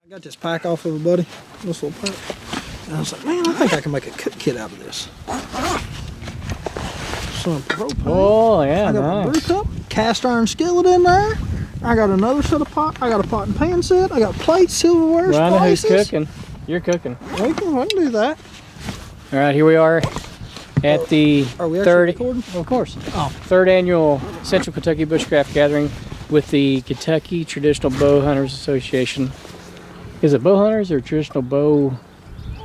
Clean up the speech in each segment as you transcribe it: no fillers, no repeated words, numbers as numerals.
I got this pack off of a buddy, this little pack. And I was like, man, I think I can make a cook kit out of this. Some propane. Oh yeah, I got nice. a brew cup, cast iron skillet in there. I got another set of pot. I got a pot and pan set. I got plates, silverware, Well, I know who's spices. cooking. You're cooking. We can do that. All right, here we are at the Are we actually recording? Of course. Oh. Third annual Central Kentucky Bushcraft Gathering with the Kentucky Traditional Bow Hunters Association. Is it Bow Hunters or Traditional Bow?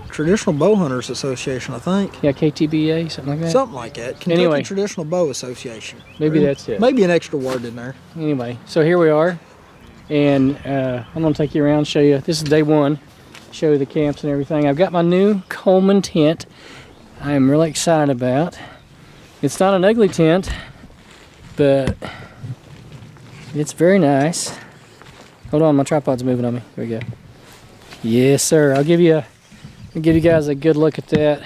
Traditional Bow Hunters Association, I think. Yeah, KTBA, something like that. Something like that. Kentucky Anyway. Traditional Bow Association. Maybe that's it. Maybe an extra word in there. Anyway, so here we are, and I'm gonna take you around, show you. This is day one. Show you the camps and everything. I've got my new Coleman tent. I am really excited about. It's not an ugly tent, but it's very nice. Hold on, my tripod's moving on me. Here we go. Yes, sir. I'll give you guys a good look at that.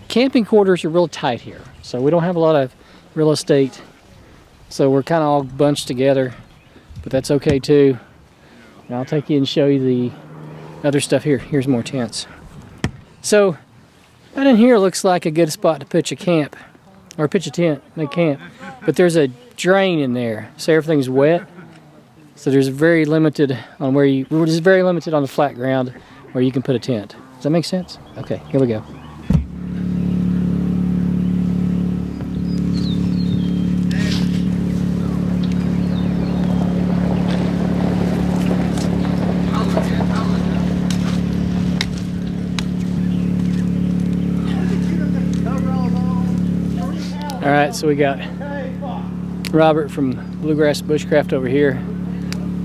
Camping quarters are real tight here, so we don't have a lot of real estate. So we're kind of all bunched together, but that's okay too. And I'll take you and show you the other stuff here. Here's more tents. So right in here looks like a good spot to pitch a camp, or pitch a tent, make camp. But there's a drain in there, so everything's wet. So there's very limited on where you, we're just very limited on the flat ground where you can put a tent. Does that make sense? Okay, here we go. All right, so we got Robert from Bluegrass Bushcraft over here,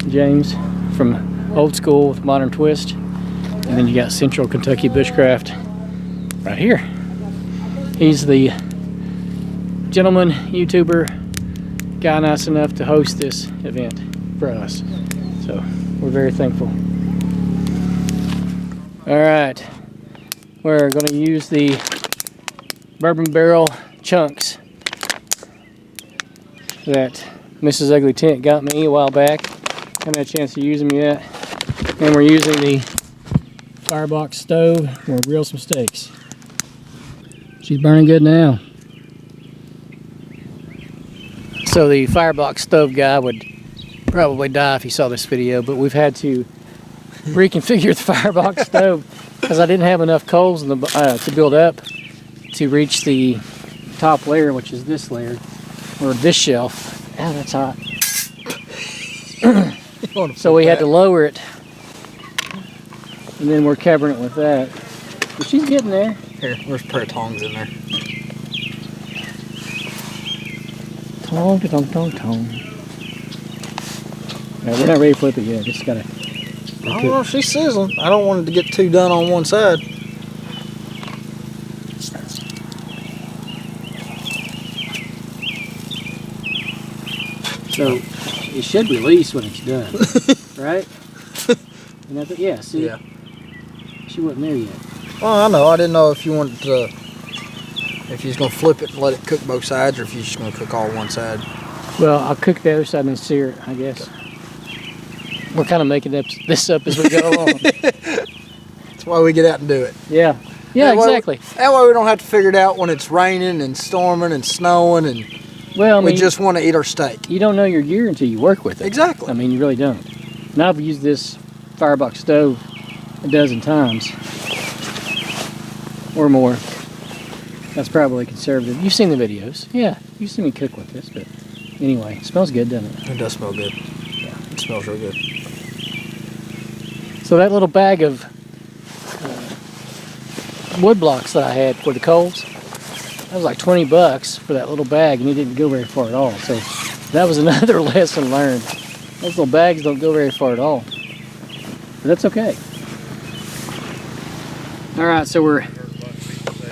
James from Old School with Modern Twist, and then you got Central Kentucky Bushcraft right here. He's the gentleman, YouTuber, guy nice enough to host this event for us. So we're very thankful. All right, we're going to use the bourbon barrel chunks that Mrs. Ugly Tent got me a while back. Haven't had a chance to use them yet. And we're using the firebox stove. We'll grill some steaks. She's burning good now. So the firebox stove guy would probably die if he saw this video, but we've had to reconfigure the firebox stove because I didn't have enough coals in the, to build up to reach the top layer, which is this layer, or this shelf. Ah, that's hot. So we had to lower it, and then we're covering it with that. But she's getting there. Here, there's a pair of tongs in there. Tong, tong, tong, tong. No, we're not ready to flip it yet. Just gotta. I don't know if she's sizzling. I don't want it to get too done on one side. So it should release when it's done, right? And that's it. Yeah, see? Yeah. She wasn't there yet. Well, I know. I didn't know if you wanted to, if you was going to flip it and let it cook both sides, or if you're just going to cook all one side. Well, I'll cook the other side and sear it, I guess. We're kind of making this up as we go along. That's why we get out and do it. Yeah. Yeah, exactly. That way we don't have to figure it out when it's raining and storming and snowing, and Well, I mean, we just want to eat our steak. you don't know your gear until you work with it. Exactly. I mean, you really don't. And I've used this firebox stove a dozen times or more. That's probably conservative. You've seen the videos. Yeah, you've seen me cook with this, but anyway, it smells good, doesn't it? It does smell good. Yeah. It smells real good. So that little bag of wood blocks that I had for the coals, that was like 20 bucks for that little bag, and it didn't go very far at all. So that was another lesson learned. Those little bags don't go very far at all. But that's okay. All right, so we're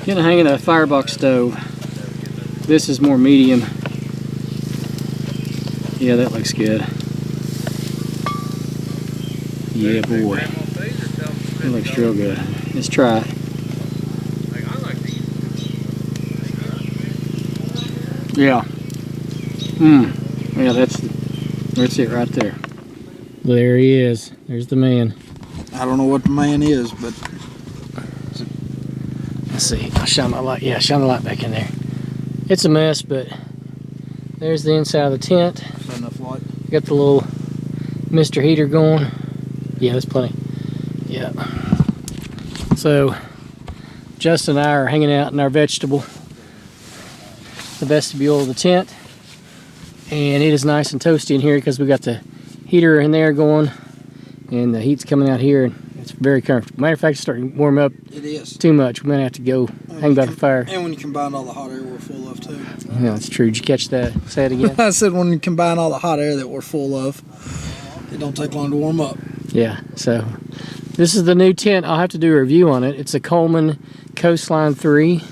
getting the hang of the firebox stove. This is more medium. Yeah, that looks good. Yeah, boy. It looks real good. Let's try it. Yeah. Yeah, that's it right there. There he is. There's the man. I don't know what the man is, but Let's see. I'll shine my light. Yeah, shine the light back in there. It's a mess, but there's the inside of the tent. not enough light. Got the little Mr. Heater going. Yeah, there's plenty. Yeah. So, Justin and I are hanging out in our vegetable, the vestibule of the tent. And it is nice and toasty in here because we got the heater in there going and the heat's coming out here, and it's very comfortable. Matter of fact, it's starting to warm up. It is. Too much. We might have to go hang by the fire. And when you combine all the hot air we're full of too. Yeah, that's true. Did you catch that? Say it again. I said when you combine all the hot air that we're full of, it don't take long to warm up. Yeah, so this is the new tent. I'll have to do a review on it. It's a Coleman Coastline 3.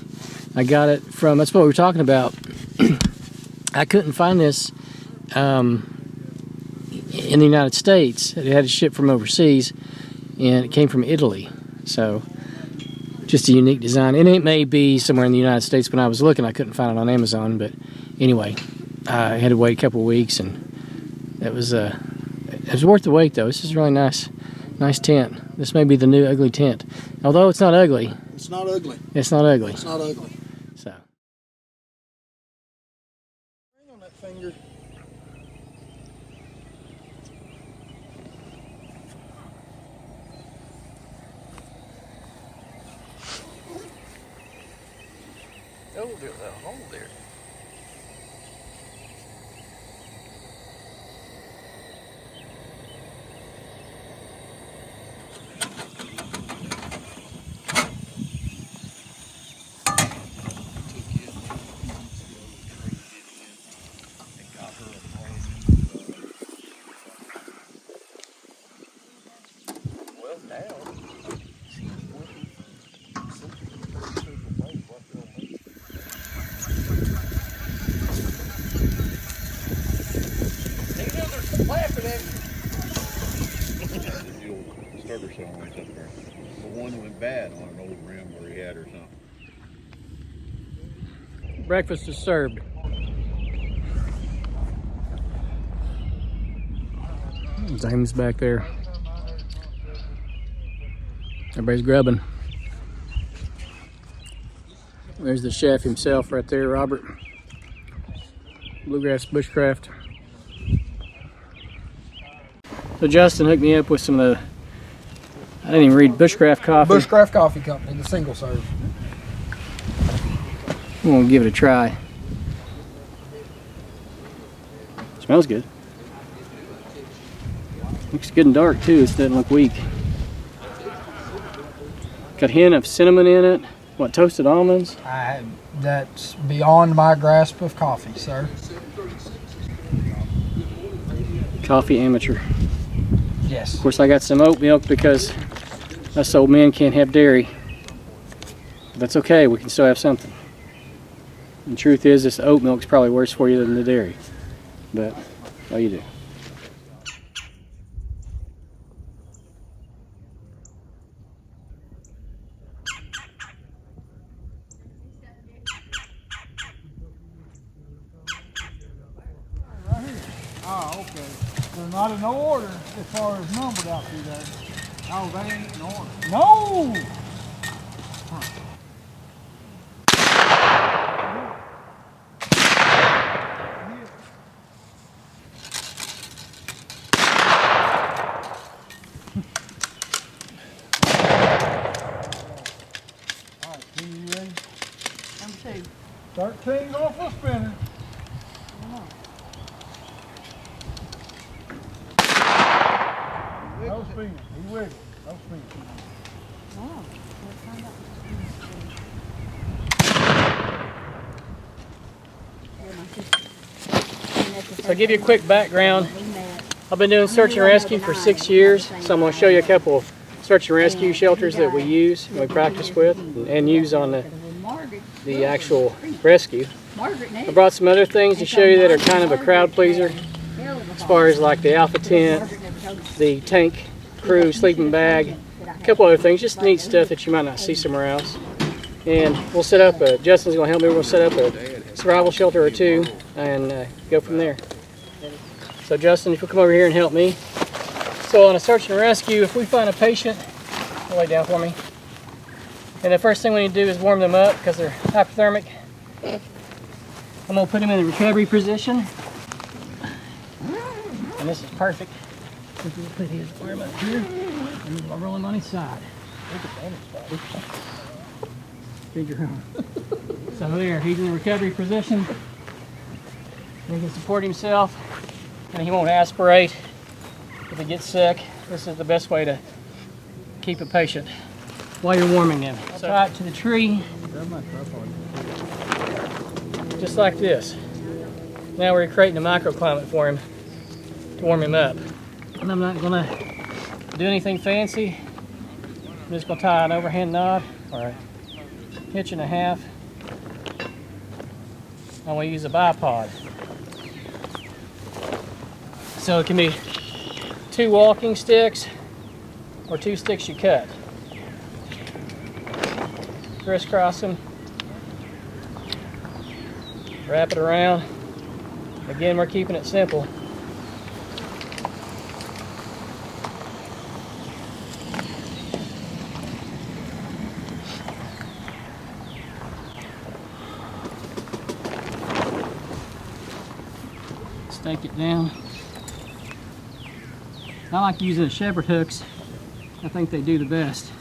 I got it from, that's what we were talking about. I couldn't find this in the United States. It had to ship from overseas, and it came from Italy. So just a unique design. And it may be somewhere in the United States. When I was looking, I couldn't find it on Amazon. But anyway, I had to wait a couple of weeks, and it was worth the wait, though. This is a really nice tent. This may be the new ugly tent. Although it's not ugly. It's not ugly. It's not ugly. It's not ugly. So. Hang on that finger. Oh, there's a hole there. Well, now. Laughing at The old starter saw went up there. The one went bad on an old rim where he had or something. Breakfast is served. Zane's back there. Everybody's grubbing. There's the chef himself right there, Robert. Bluegrass Bushcraft. So Justin hooked me up with some of the, I didn't even read, Bushcraft coffee. Bushcraft Coffee Company, the single serve. I'm gonna give it a try. Smells good. Looks good and dark too. It doesn't look weak. Got a hint of cinnamon in it. What, toasted almonds? That's beyond my grasp of coffee, sir. Coffee amateur. Yes. Of course, I got some oat milk because us old men can't have dairy. But that's okay. We can still have something. And the truth is, this oat milk's probably worse for you than the dairy. But all you do. Oh, okay. They're not in no order as far as numbered out through there. No, they ain't in order. No! All right, Ken, you ready? Number 2. 13's off the spinner. No spinning. He wiggled. No spinning. Oh, let's find out what's So I'll give you a quick background. We met. I've been doing search and rescue for 6 years, so I'm going to show you a couple of search and rescue shelters that we use, and we practice with, and use on the actual rescue. I brought some other things to show you that are kind of a crowd pleaser, as far as like the Alpha tent, the tank crew sleeping bag, a couple other things, just neat stuff that you might not see somewhere else. And we'll set up Justin's going to help me, we'll set up a survival shelter or two and go from there. So Justin, if you'll come over here and help me. So on a search and rescue, if we find a patient, lay down for me, and the first thing we need to do is warm them up because they're hypothermic. I'm going to put them in the recovery position. And this is perfect. We'll put his arm up here and we'll roll him on his side. Figure out. So there, he's in the recovery position. He can support himself and he won't aspirate if he gets sick. This is the best way to keep a patient while you're warming them. So tie it to the tree, just like this. Now we're creating a microclimate for him to warm him up. And I'm not gonna do anything fancy. I'm just gonna tie an overhand knot or a hitch and a half. I'm gonna use a bipod. So it can be 2 walking sticks or 2 sticks you cut. Crisscross them, wrap it around. Again, we're keeping it simple. Stake it down. I like using the shepherd hooks. I think they do the best.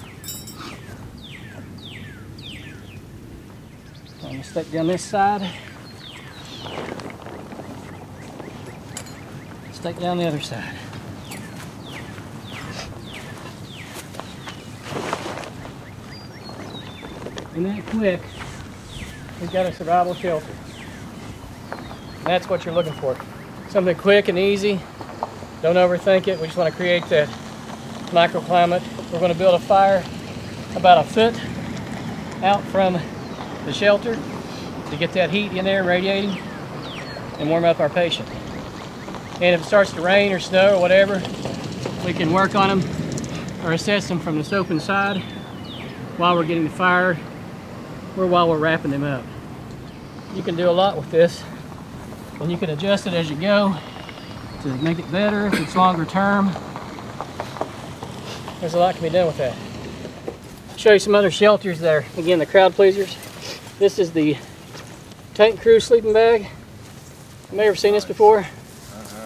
I'm going to stake down this side. Stake down the other side. And that quick, we've got a survival shelter. And that's what you're looking for. Something quick and easy. Don't overthink it. We just want to create that microclimate. We're going to build a fire about 1 foot out from the shelter to get that heat in there radiating and warm up our patient. And if it starts to rain or snow or whatever, we can work on them or assess them from this open side while we're getting the fire or while we're wrapping them up. You can do a lot with this, and you can adjust it as you go to make it better if it's longer term. There's a lot can be done with that. I'll show you some other shelters there. Again, the crowd pleasers. This is the Tank Crew sleeping bag. You may have ever seen this before.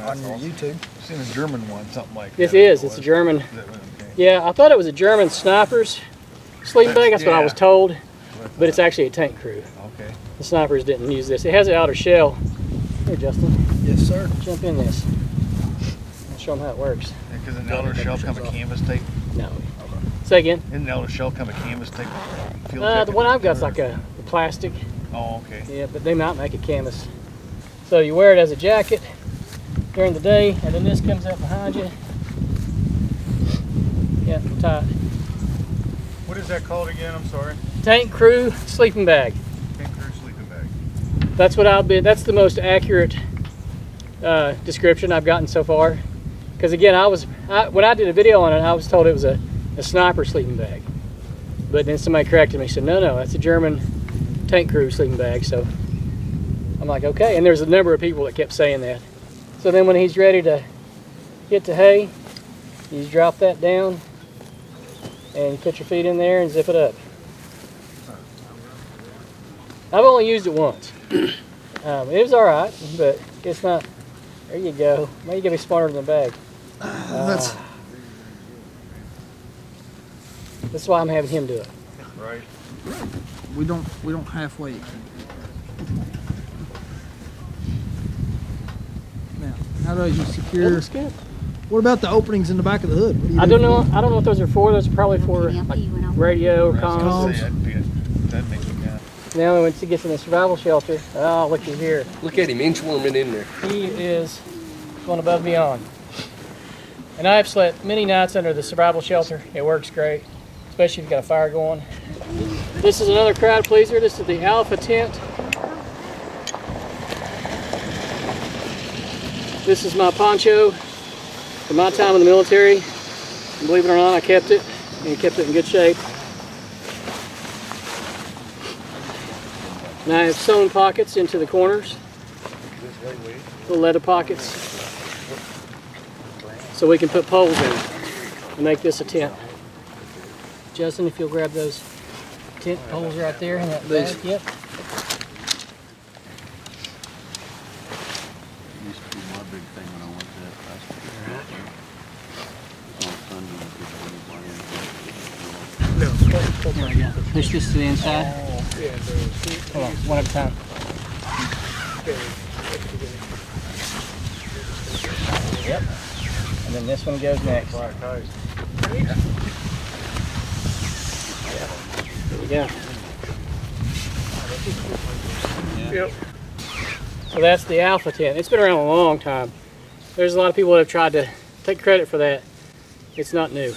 On your YouTube. I've seen a German one, something like This that. is. It's a German. Okay. Yeah, I thought it was a German snipers sleeping bag. That's what I was told. But it's actually a Tank Crew. Okay. The snipers didn't use this. It has an outer shell. Here, Justin. Yes, sir. Jump in this. I'll show them how it works. Because an outer shell come a canvas tape. No. Say again. Isn't the outer shell come a canvas tape? The one I've got's like a plastic. Oh, okay. Yeah, but they might make a canvas. So you wear it as a jacket during the day, and then this comes up behind you. Yeah, tight. What is that called again? I'm sorry. Tank Crew sleeping bag. Tank Crew sleeping bag. That's what that's the most accurate description I've gotten so far. Because again, when I did a video on it, I was told it was a sniper sleeping bag. But then somebody corrected me, said, no, that's a German Tank Crew sleeping bag. So I'm like, okay. And there's a number of people that kept saying that. So then when he's ready to get to hay, you just drop that down and you put your feet in there and zip it up. I've only used it once. It was all right, but it's not. There you go. Now you gotta be smarter than the bag. That's why I'm having him do it. Right. We don't halfway. Now, how do you secure? It looks good. What about the openings in the back of the hood? What do you I do don't for know. I don't know what those are for. Those are probably for like radio or comms. That makes me mad. Now once he gets in the survival shelter, oh looky here. Look at him inchworming in there. He is going above and beyond. And I've slept many nights under the survival shelter. It works great, especially if you've got a fire going. This is another crowd pleaser. This is the Alpha tent. This is my poncho from my time in the military. And believe it or not, I kept it, and kept it in good shape. And I have sewn pockets into the corners, little leather pockets. so we can put poles in it and make this a tent. Justin, if you'll grab those tent poles right there in that bag. Yep. Used to be my big thing when I went to that festival. There we go. Push this to the inside. Hold on, one at a time. Yep. And then this one goes next. There we go. Yep. So that's the Alpha tent. It's been around a long time. There's a lot of people that have tried to take credit for that. It's not new.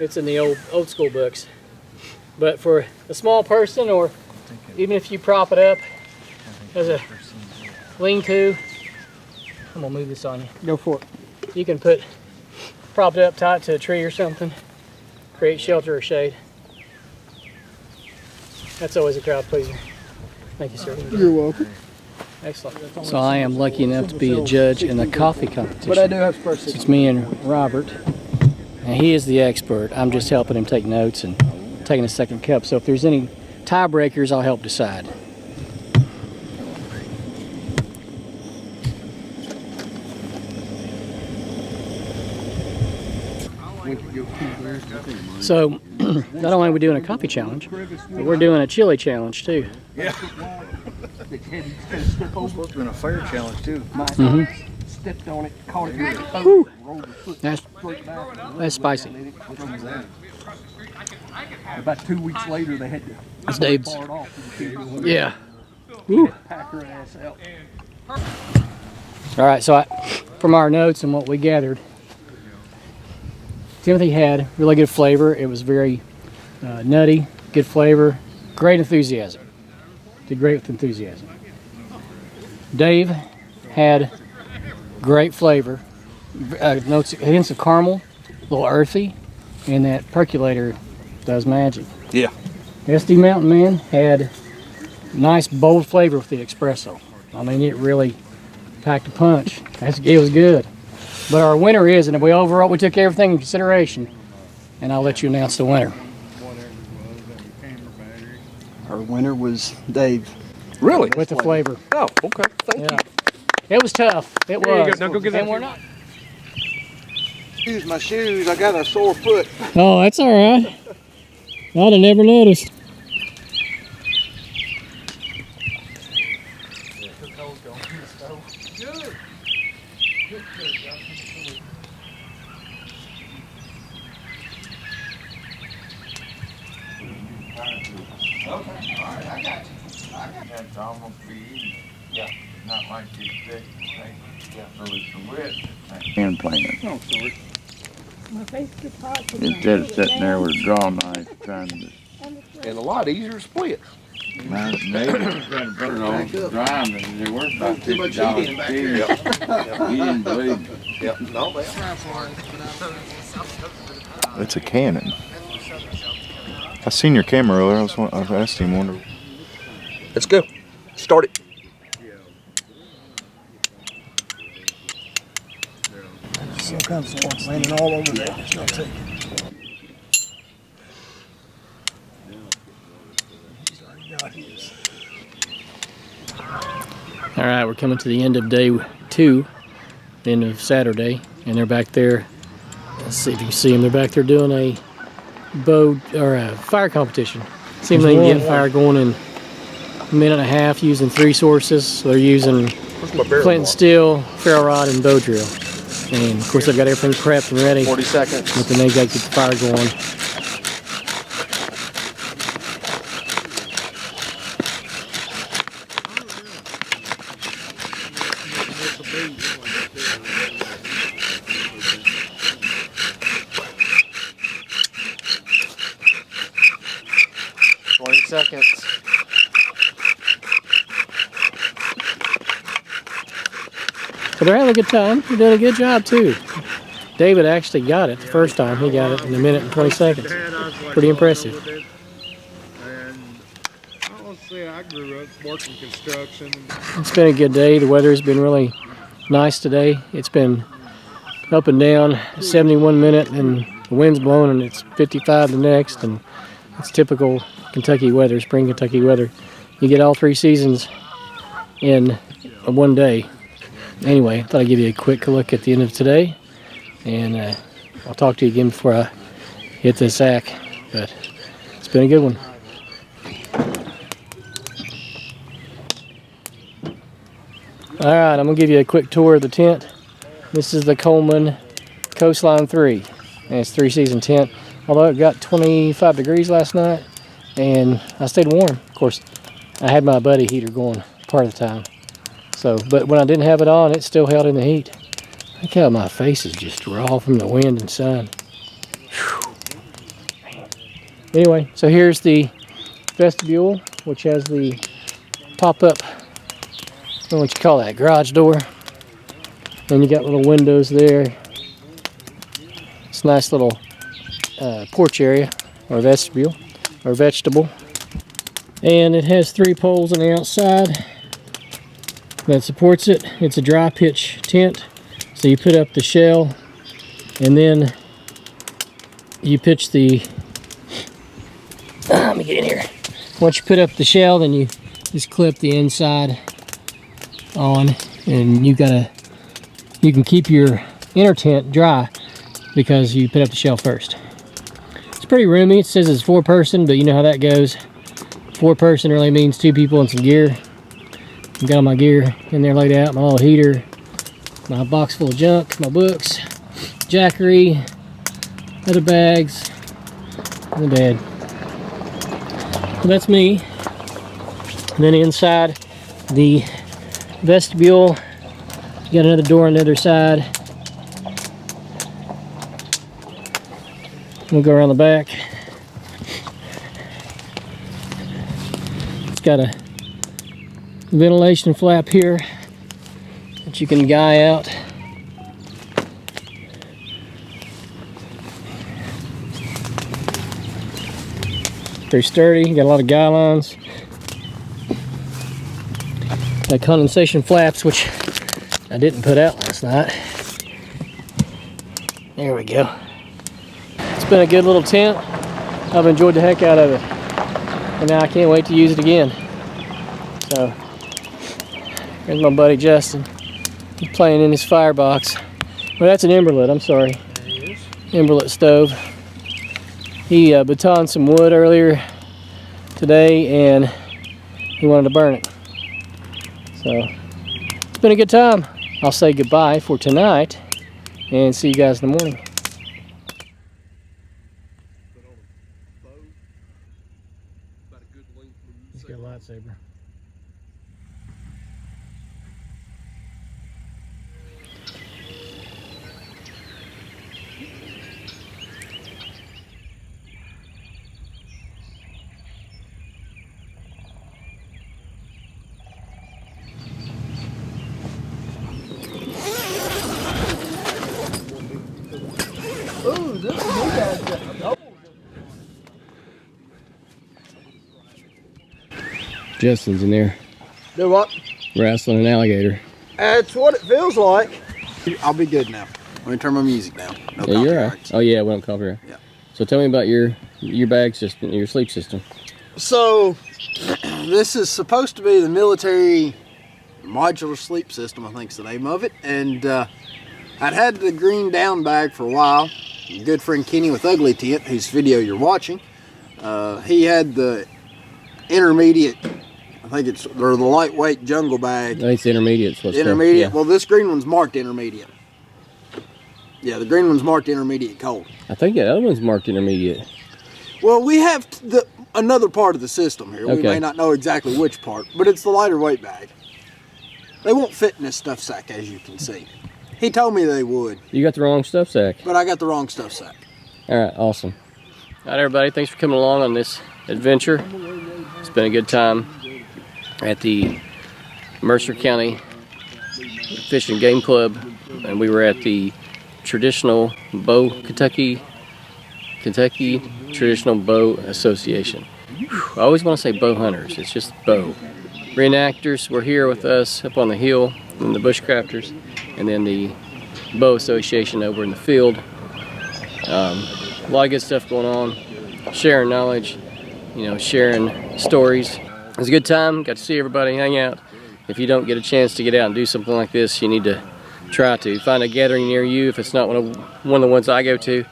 It's in the old school books. But for a small person, or even if you prop it up as a lean-to, I'm gonna move this on you. Go for it. You can prop it up tight to a tree or something, create shelter or shade. That's always a crowd pleaser. Thank you, sir. You're welcome. Excellent. So I am lucky enough to be a judge in the coffee competition. But I do have spreadsheets. It's me and Robert, and he is the expert. I'm just helping him take notes and taking a second cup. So if there's any tiebreakers, I'll help decide. So not only are we doing a coffee challenge, but we're doing a chili challenge too. Yeah. We're supposed to be in a fire challenge too. Stepped on it, caught it. Whew. That's spicy. About 2 weeks later, they had to That's Dave's. bar it off. Yeah. Woo. Pack her ass out. All right, so from our notes and what we gathered, Timothy had really good flavor. It was very nutty, good flavor, great enthusiasm. Did great with enthusiasm. Dave had great flavor, notes, hints of caramel, a little earthy, and that percolator does magic. Yeah. SD Mountain Man had nice bold flavor with the espresso. I mean, it really packed a punch. It was good. But our winner is, and we took everything in consideration, and I'll let you announce the winner. Our winner was Dave. Really? With the flavor. Oh, okay. Thank you. It was tough. It There you was. go. Now go get that. And we're not. Use my shoes. I got a sore foot. Oh, that's all right. I'd have never noticed. That's almost be easy. Yeah. Not like this thick. Yeah. So it's the width. Hand planer. Oh, sorry. Instead of sitting there with a draw knife trying to. And a lot easier to split. Maybe trying to put it on drying and they're worth about $50 a piece. He didn't believe me. Yep. No, they It's a Canon. I seen your camera earlier. I asked him, wonder. Let's go. Start it. Some kind of stuff landing all over there. I'll take it. He's already got his. All right, we're coming to the end of day 2, the end of Saturday, and they're back there. Let's see if you can see them. They're back there doing a fire competition. See if they can get fire going in a minute and a half using 3 sources. So they're using flint and steel, ferro rod, and bow drill. And of course, they've got everything prepped and ready. 40 seconds. But then they got to get the fire going. Seconds. So they're having a good time. They're doing a good job too. David actually got it the first time. He got it in a minute and 20 seconds. Pretty impressive. And I'll say I grew up working construction. It's been a good day. The weather's been really nice today. It's been up and down, 71 minute, and the wind's blowing and it's 55 the next, and it's typical Kentucky weather, spring Kentucky weather. You get all 3 seasons in one day. Anyway, I thought I'd give you a quick look at the end of today, and I'll talk to you again before I hit the sack, but it's been a good one. Alright, I'm going to give you a quick tour of the tent. This is the Coleman Coastline 3, and it's 3-season tent. Although it got 25 degrees last night, and I stayed warm. Of course, I had my buddy heater going part of the time. So, but when I didn't have it on, it still held in the heat. Look how my face is just raw from the wind and sun. Anyway, so here's the vestibule, which has the pop-up, I don't know what you call that, garage door. And you got little windows there. It's a nice little porch area, or vestibule, or vegetable. And it has 3 poles on the outside that supports it. It's a dry pitch tent, so you put up the shell, and then you pitch the, let me get in here. Once you put up the shell, then you just clip the inside on, and you can keep your inner tent dry because you put up the shell first. It's pretty roomy. It says it's 4-person, but you know how that goes. 4-person really means 2 people and some gear. I've got all my gear in there laid out, my little heater, my box full of junk, my books, jackery, other bags, and the bed. So that's me. And then inside the vestibule, you got another door on the other side. We'll go around the back. It's got a ventilation flap here that you can guy out. Pretty sturdy, got a lot of guy lines. Got condensation flaps, which I didn't put out last night. There we go. It's been a good little tent. I've enjoyed the heck out of it. And now I can't wait to use it again. So, here's my buddy Justin. He's playing in his firebox. Well, that's an Emberlit, I'm sorry. Emberlit stove. He batoned some wood earlier today and he wanted to burn it. So, it's been a good time. I'll say goodbye for tonight and see you guys in the morning. He's got a lightsaber. Ooh, this guy's got a double. Justin's in there Do what? wrestling an alligator. That's what it feels like. I'll be good now. Let me turn my music down. No Yeah, you're right. copyrights. Oh yeah, we don't copyright. Yeah. So tell me about your bag system, your sleep system. So, this is supposed to be the military modular sleep system, I think is the name of it. And I'd had the green down bag for a while. My good friend Kenny with UglyTent, whose video you're watching, he had the intermediate, I think it's, or the lightweight jungle bag. I think it's intermediate. Intermediate. Yeah. Well, this green one's marked intermediate. Yeah, the green one's marked intermediate cold. I think the other one's marked intermediate. Well, we have another part of the system here. Okay. We may not know exactly which part, but it's the lighter weight bag. They won't fit in this stuff sack, as you can see. He told me they would. You got the wrong stuff sack. But I got the wrong stuff sack. All right, awesome. All right, everybody, thanks for coming along on this adventure. It's been a good time at the Mercer County Fish and Game Club, and we were at the traditional Kentucky Traditional Bow Association. I always want to say bow hunters, it's just bow. Reenactors were here with us up on the hill, and the Bushcrafters, and then the bow association over in the field. A lot of good stuff going on, sharing knowledge, you know, sharing stories. It was a good time, got to see everybody, hang out. If you don't get a chance to get out and do something like this, you need to try to find a gathering near you. If it's not one of the ones I go to,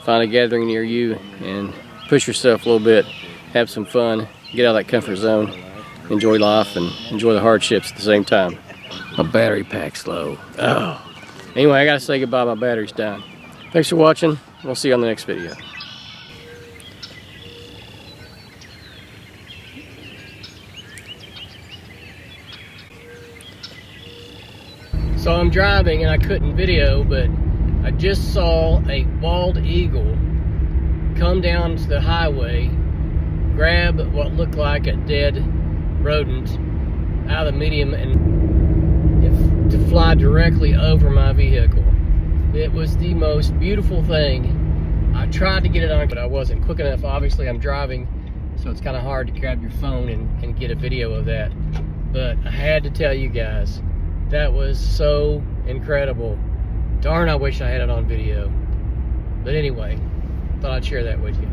find a gathering near you and push yourself a little bit, have some fun, get out of that comfort zone, enjoy life and enjoy the hardships at the same time. My battery pack's low. Oh. Anyway, I gotta say goodbye, my battery's down. Thanks for watching, we'll see you on the next video. So I'm driving and I couldn't video, but I just saw a bald eagle come down to the highway, grab what looked like a dead rodent out of the median and to fly directly over my vehicle. It was the most beautiful thing. I tried to get it on, but I wasn't quick enough. Obviously I'm driving, so it's kind of hard to grab your phone and get a video of that. But I had to tell you guys, that was so incredible. Darn, I wish I had it on video. But anyway, thought I'd share that with you.